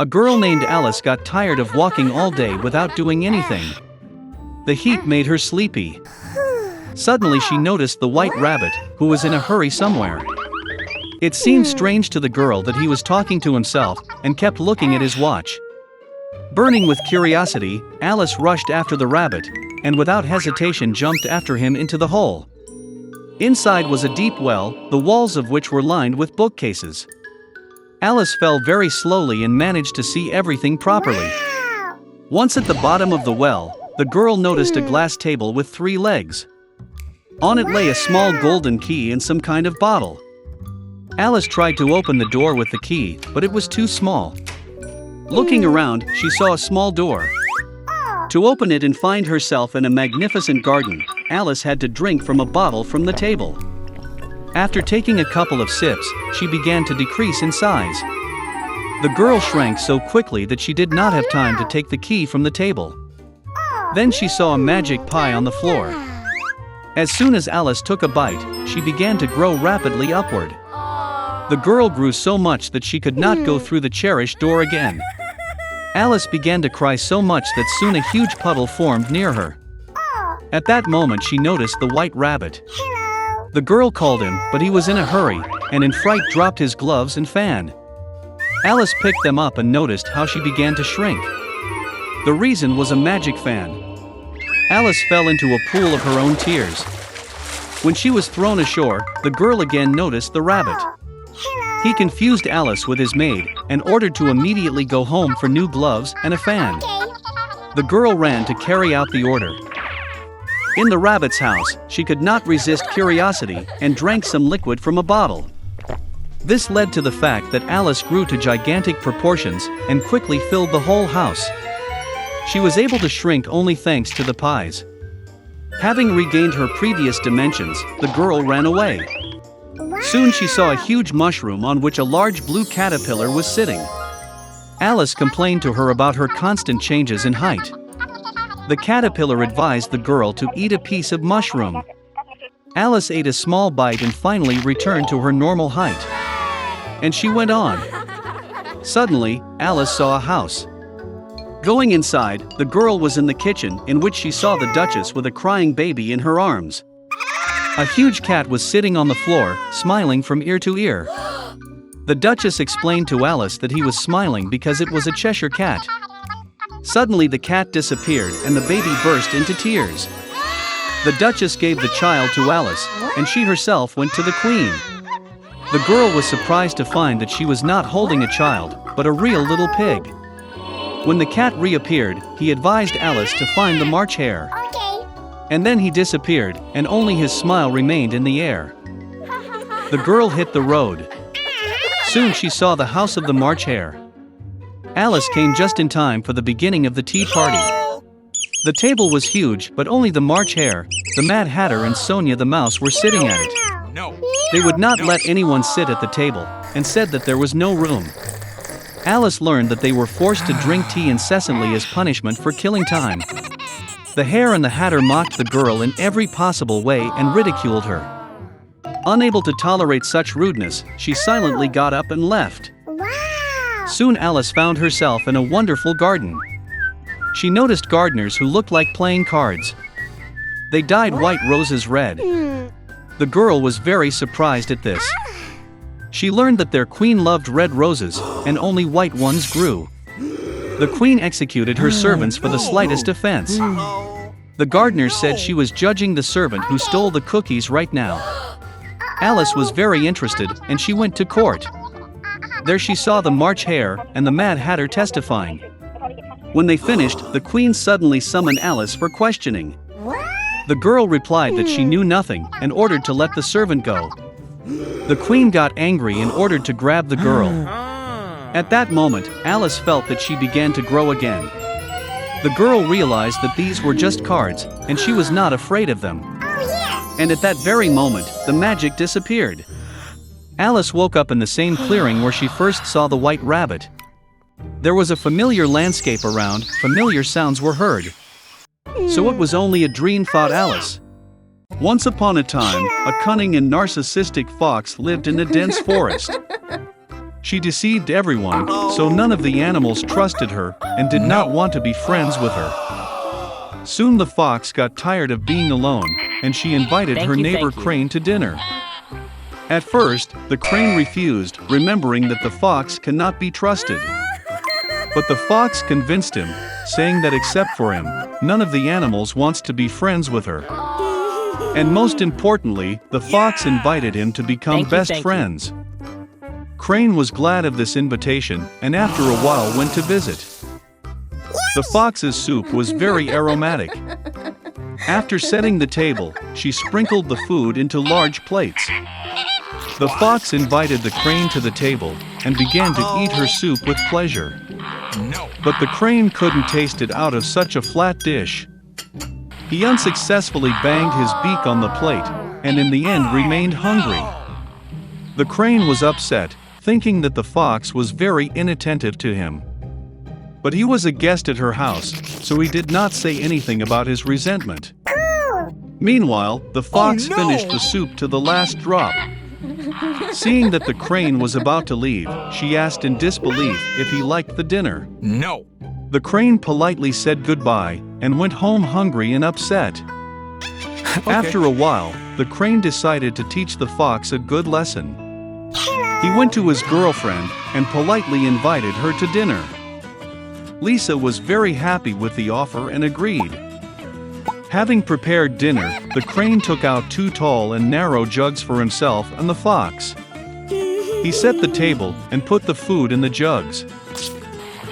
A girl named Alice got tired of walking all day without doing anything. The heat made her sleepy. Suddenly she noticed the white rabbit, who was in a hurry somewhere. It seemed strange to the girl that he was talking to himself and kept looking at his watch. Burning with curiosity, Alice rushed after the rabbit, and without hesitation jumped after him into the hole. Inside was a deep well, the walls of which were lined with bookcases. Alice fell very slowly and managed to see everything properly. Once at the bottom of the well, the girl noticed a glass table with 3 legs. On it lay a small golden key and some kind of bottle. Alice tried to open the door with the key, but it was too small. Looking around, she saw a small door. To open it and find herself in a magnificent garden, Alice had to drink from a bottle from the table. After taking a couple of sips, she began to decrease in size. The girl shrank so quickly that she did not have time to take the key from the table. Then she saw a magic pie on the floor. As soon as Alice took a bite, she began to grow rapidly upward. The girl grew so much that she could not go through the cherished door again. Alice began to cry so much that soon a huge puddle formed near her. At that moment she noticed the white rabbit. The girl called him, but he was in a hurry, and in fright dropped his gloves and fan. Alice picked them up and noticed how she began to shrink. The reason was a magic fan. Alice fell into a pool of her own tears. When she was thrown ashore, the girl again noticed the rabbit. He confused Alice with his maid, and ordered to immediately go home for new gloves and a fan. The girl ran to carry out the order. In the rabbit's house, she could not resist curiosity, and drank some liquid from a bottle. This led to the fact that Alice grew to gigantic proportions, and quickly filled the whole house. She was able to shrink only thanks to the pies. Having regained her previous dimensions, the girl ran away. Soon she saw a huge mushroom on which a large blue caterpillar was sitting. Alice complained to her about her constant changes in height. The caterpillar advised the girl to eat a piece of mushroom. Alice ate a small bite and finally returned to her normal height. And she went on. Suddenly, Alice saw a house. Going inside, the girl was in the kitchen, in which she saw the Duchess with a crying baby in her arms. A huge cat was sitting on the floor, smiling from ear to ear. The Duchess explained to Alice that he was smiling because it was a Cheshire cat. Suddenly the cat disappeared and the baby burst into tears. The Duchess gave the child to Alice, and she herself went to the Queen. The girl was surprised to find that she was not holding a child, but a real little pig. When the cat reappeared, he advised Alice to find the March hare. And then he disappeared, and only his smile remained in the air. The girl hit the road. Soon she saw the house of the March hare. Alice came just in time for the beginning of the tea party. The table was huge, but only the March hare, the Mad Hatter and Sonia the Mouse were sitting at it. They would not let anyone sit at the table, and said that there was no room. Alice learned that they were forced to drink tea incessantly as punishment for killing time. The hare and the Hatter mocked the girl in every possible way and ridiculed her. Unable to tolerate such rudeness, she silently got up and left. Soon Alice found herself in a wonderful garden. She noticed gardeners who looked like playing cards. They dyed white roses red. The girl was very surprised at this. She learned that their queen loved red roses, and only white ones grew. The queen executed her servants for the slightest offense. The gardeners said she was judging the servant who stole the cookies right now. Alice was very interested, and she went to court. There she saw the March hare and the Mad Hatter testifying. When they finished, the queen suddenly summoned Alice for questioning. The girl replied that she knew nothing and ordered to let the servant go. The queen got angry and ordered to grab the girl. At that moment, Alice felt that she began to grow again. The girl realized that these were just cards, and she was not afraid of them. And at that very moment, the magic disappeared. Alice woke up in the same clearing where she first saw the white rabbit. There was a familiar landscape around, familiar sounds were heard. So it was only a dream, thought Alice. Once upon a time, a cunning and narcissistic fox lived in a dense forest. She deceived everyone, so none of the animals trusted her and did not want to be friends with her. Soon the fox got tired of being alone, and she invited her neighbor Crane to dinner. At first, the crane refused, remembering that the fox cannot be trusted. But the fox convinced him, saying that except for him, none of the animals wants to be friends with her. And most importantly, the fox invited him to become best friends. Crane was glad of this invitation, and after a while went to visit. The fox's soup was very aromatic. After setting the table, she sprinkled the food into large plates. The fox invited the crane to the table, and began to eat her soup with pleasure. But the crane couldn't taste it out of such a flat dish. He unsuccessfully banged his beak on the plate, and in the end remained hungry. The crane was upset, thinking that the fox was very inattentive to him. But he was a guest at her house, so he did not say anything about his resentment. Meanwhile, the fox finished the soup to the last drop. Seeing that the crane was about to leave, she asked in disbelief if he liked the dinner. No. The crane politely said goodbye, and went home hungry and upset. After a while, the crane decided to teach the fox a good lesson. He went to his girlfriend, and politely invited her to dinner. Lisa was very happy with the offer and agreed. Having prepared dinner, the crane took out 2 tall and narrow jugs for himself and the fox. He set the table, and put the food in the jugs.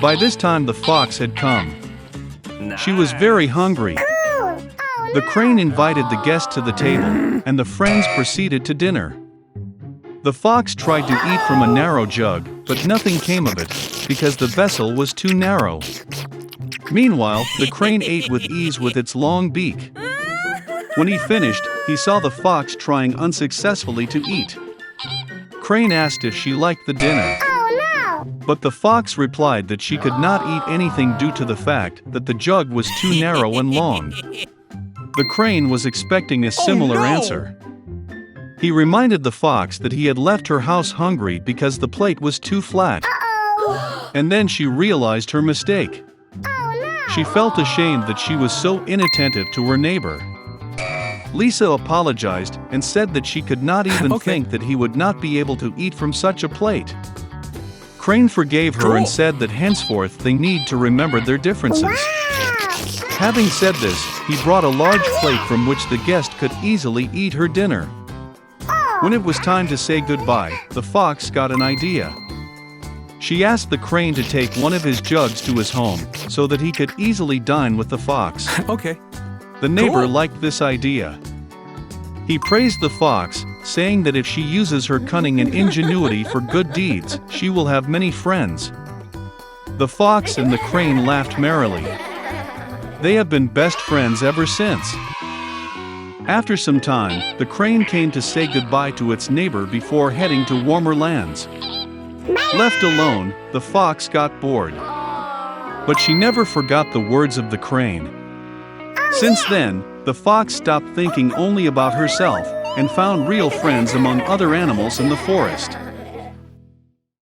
By this time the fox had come. She was very hungry. The crane invited the guest to the table, and the friends proceeded to dinner. The fox tried to eat from a narrow jug, but nothing came of it, because the vessel was too narrow. Meanwhile, the crane ate with ease with its long beak. When he finished, he saw the fox trying unsuccessfully to eat. Crane asked if she liked the dinner. But the fox replied that she could not eat anything due to the fact that the jug was too narrow and long. The crane was expecting a similar answer. He reminded the fox that he had left her house hungry because the plate was too flat. And then she realized her mistake. She felt ashamed that she was so inattentive to her neighbor. Lisa apologized and said that she could not even think that he would not be able to eat from such a plate. Crane forgave her and said that henceforth they need to remember their differences. Having said this, he brought a large plate from which the guest could easily eat her dinner. When it was time to say goodbye, the fox got an idea. She asked the crane to take one of his jugs to his home, so that he could easily dine with the fox. The neighbor liked this idea. He praised the fox, saying that if she uses her cunning and ingenuity for good deeds, she will have many friends. The fox and the crane laughed merrily. They have been best friends ever since. After some time, the crane came to say goodbye to its neighbor before heading to warmer lands. Left alone, the fox got bored. But she never forgot the words of the crane. Since then, the fox stopped thinking only about herself, and found real friends among other animals in the forest.